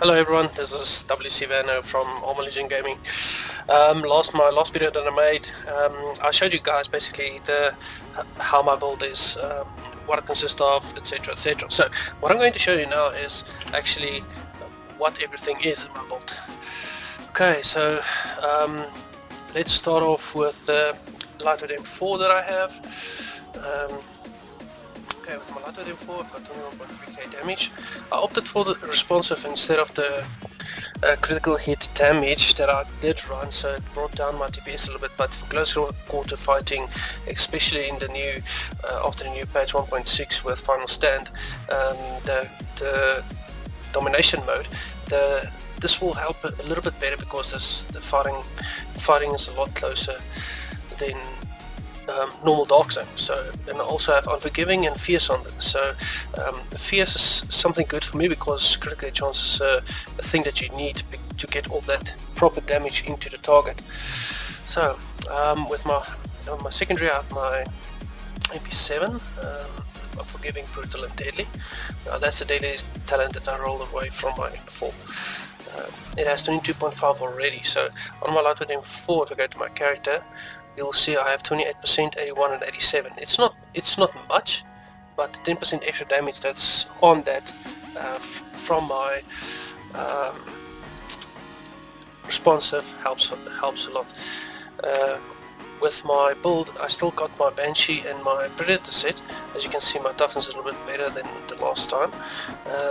Hello everyone, this is WCvanO from Armor Legion Gaming. My last video that I made, I showed you guys basically how my build is, what it consists of, etc, etc. So what I'm going to show you now is actually what everything is in my build. Okay, so let's start off with the lightweight M4 that I have. Okay, with my lightweight M4 I've got 21.3k damage. I opted for the responsive instead of the critical hit damage that I did run, so it brought down my DPS a little bit, but for close quarter fighting, especially in the new, after the new patch 1.6 with Final Stand, the domination mode, this will help a little bit better because the fighting is a lot closer than normal Dark Zone. So, and I also have Unforgiving and Fierce on them. So Fierce is something good for me because critical chance is a thing that you need to get all that proper damage into the target. So with my secondary I have my MP7, Unforgiving, Brutal and Deadly. That's the deadly talent that I rolled away from my M4. It has 22.5 already, so on my lightweight M4, if I go to my character, you'll see I have 28%, 81 and 87. It's not much, but 10% extra damage that's on that from my responsive helps a lot. With my build, I still got my Banshee and my Predator set. As you can see, my toughness is a little bit better than the last time.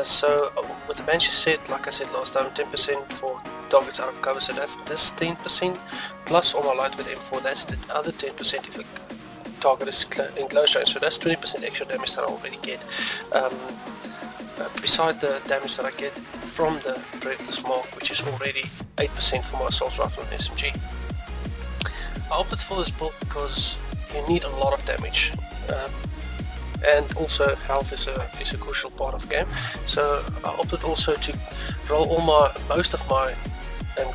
So with the Banshee set, like I said last time, 10% for targets out of cover, so that's this 10%, plus on my lightweight M4, that's the other 10% if a target is in close range, so that's 20% extra damage that I already get. Beside the damage that I get from the Predator's mark, which is already 8% for my assault rifle and SMG. I opted for this build because you need a lot of damage, and also health is a crucial part of the game. So I opted also to roll most of my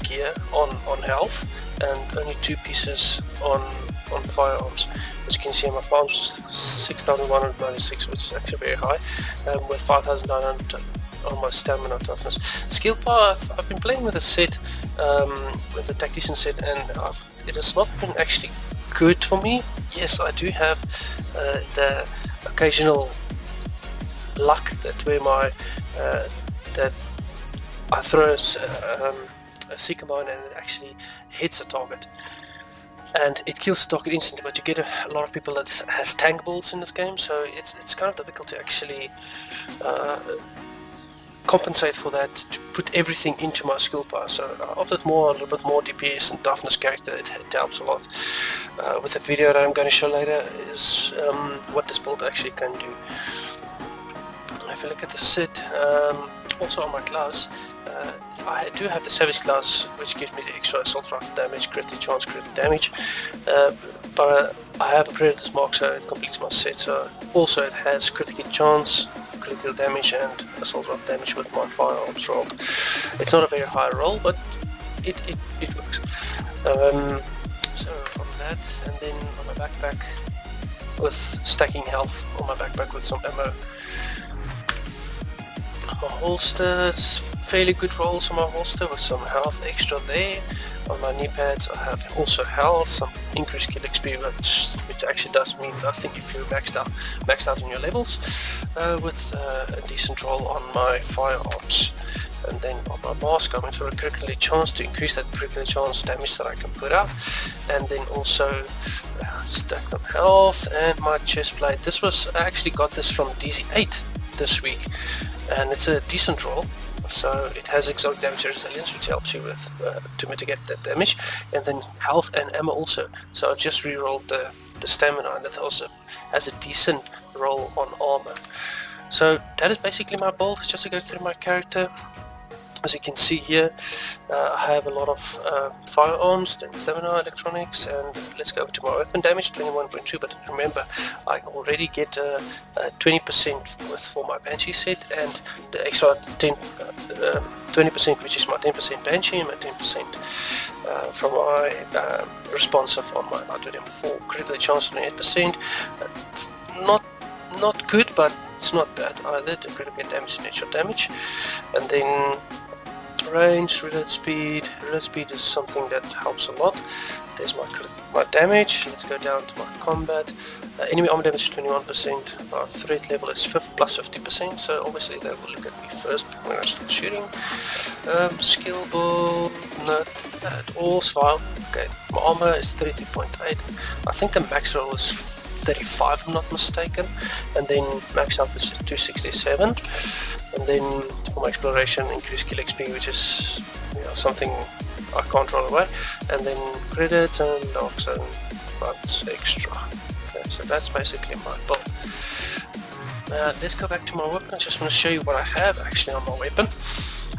gear on health and only 2 pieces on firearms. As you can see, my firearms is 6,196, which is actually very high, with 5,900 on my stamina toughness. Skill power, I've been playing with a set, with the tactician set, and it has not been actually good for me. Yes, I do have the occasional luck that where that I throw a Seeker Mine and it actually hits a target and it kills the target instantly, but you get a lot of people that has tank builds in this game, so it's kind of difficult to actually compensate for that, to put everything into my skill power. So I opted a little bit more DPS and toughness character. It helps a lot. With the video that I'm going to show later is what this build actually can do. If you look at the set, also on my class, I do have the Savage class, which gives me the extra assault rifle damage, critical chance, critical damage, but I have a Predator's mark, so it completes my set. So also it has critical chance, critical damage and assault rifle damage with my firearms rolled. It's not a very high roll, but it works. So on that, and then on my backpack, with stacking health on my backpack with some ammo. My holster, it's fairly good rolls on my holster with some health extra there. On my knee pads I have also health, some increased kill XP, which actually does mean nothing if you're maxed out on your levels, with a decent roll on my firearms. And then on my mask I went for a critical chance to increase that critical chance damage that I can put out, and then also stacked on health. And my chest plate, I actually got this from DZ8 this week, and it's a decent roll. So it has exotic damage resilience, which helps you with to mitigate that damage, and then health and ammo also. So I just re-rolled the stamina, and that also has a decent roll on armor. So that is basically my build. Just to go through my character, as you can see here, I have a lot of firearms, stamina, electronics, and let's go to my weapon damage, 21.2, but remember, I already get 20% for my Banshee set, and the extra 20%, which is my 10% Banshee and my 10% from my responsive on my lightweight M4. Critical chance 28%, not good, but it's not bad either, to critical damage and extra damage. And then range, reload speed. Reload speed is something that helps a lot. There's my damage. Let's go down to my combat. Enemy armor damage 21%. Our threat level is plus 50%, so obviously they will look at me first when I start shooting. Skill build, not at all. Survival. Okay, my armor is 32.8. I think the max roll is 35 if I'm not mistaken, and then max health is 267, and then for my exploration increase kill XP, which is something I can't roll away, and then credits and locks and funds extra. Okay, so that's basically my build. Let's go back to my weapon. I just want to show you what I have actually on my weapon.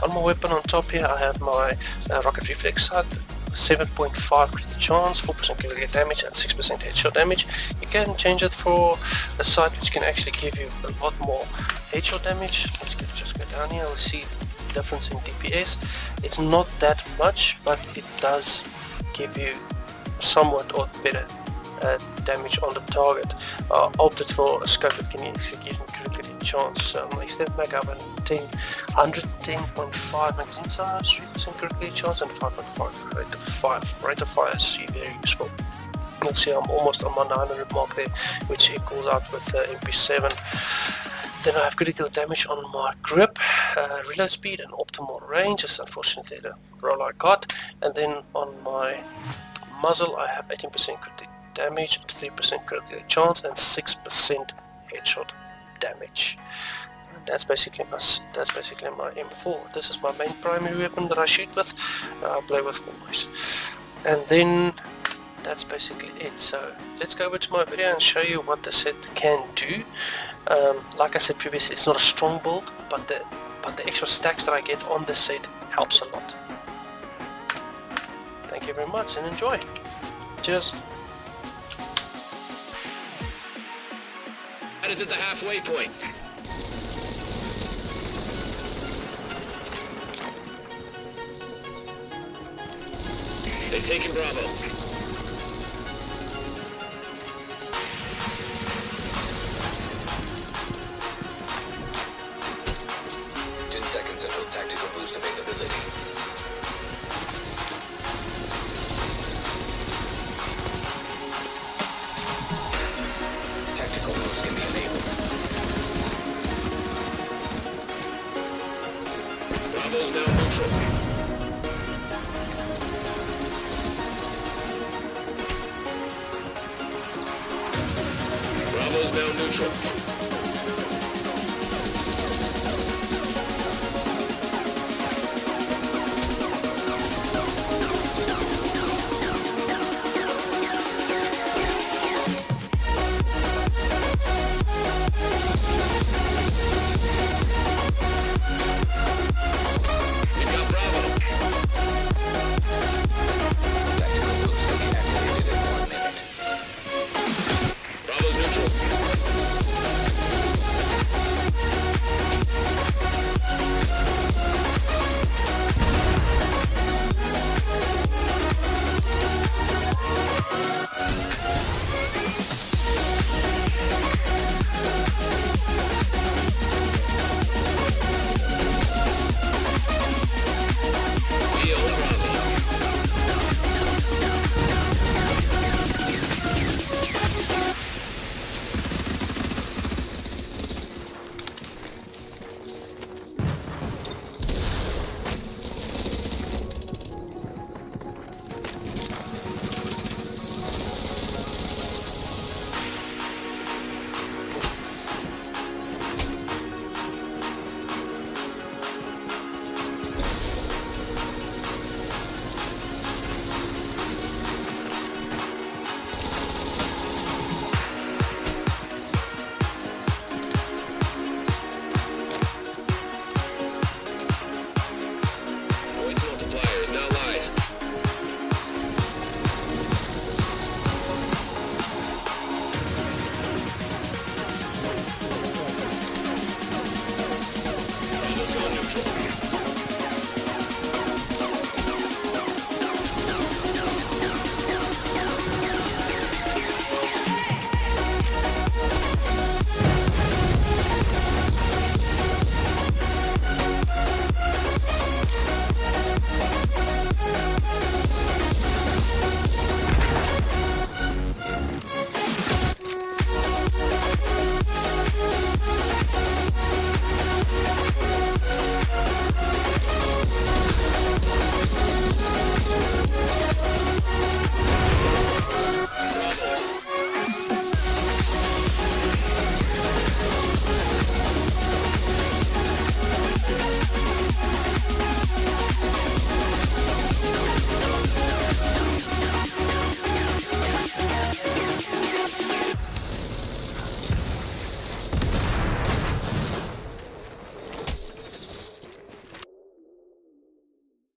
On my weapon on top here I have my rocket reflex sight. 7.5 crit chance, 4% critical damage and 6% headshot damage. You can change it for a sight which can actually give you a lot more headshot damage. Let's just go down here. We'll see the difference in DPS. It's not that much, but it does give you somewhat or better damage on the target. Opted for a scope that can actually give me critical chance. So instead of make up 110.5 magazine size, 3% critical chance and 5.5 rate of fire. Rate of fire is very useful. You'll see I'm almost on my 900 mark there, which equals out with MP7. Then I have critical damage on my grip, reload speed and optimal range is unfortunately the roll I got. And then on my muzzle I have 18% critical damage, 3% critical chance and 6% headshot damage. And that's basically my M4. This is my main primary weapon that I shoot with. I play with always. And then that's basically it. So let's go over to my video and show you what the set can do. Like I said previously, it's not a strong build, but the extra stacks that I get on this set helps a lot. Thank you very much and enjoy. Cheers. That is at the halfway point. They've taken Bravo. 10 seconds until tactical boost availability. Tactical boost can be enabled. Bravo's now neutral. Bravo's now neutral.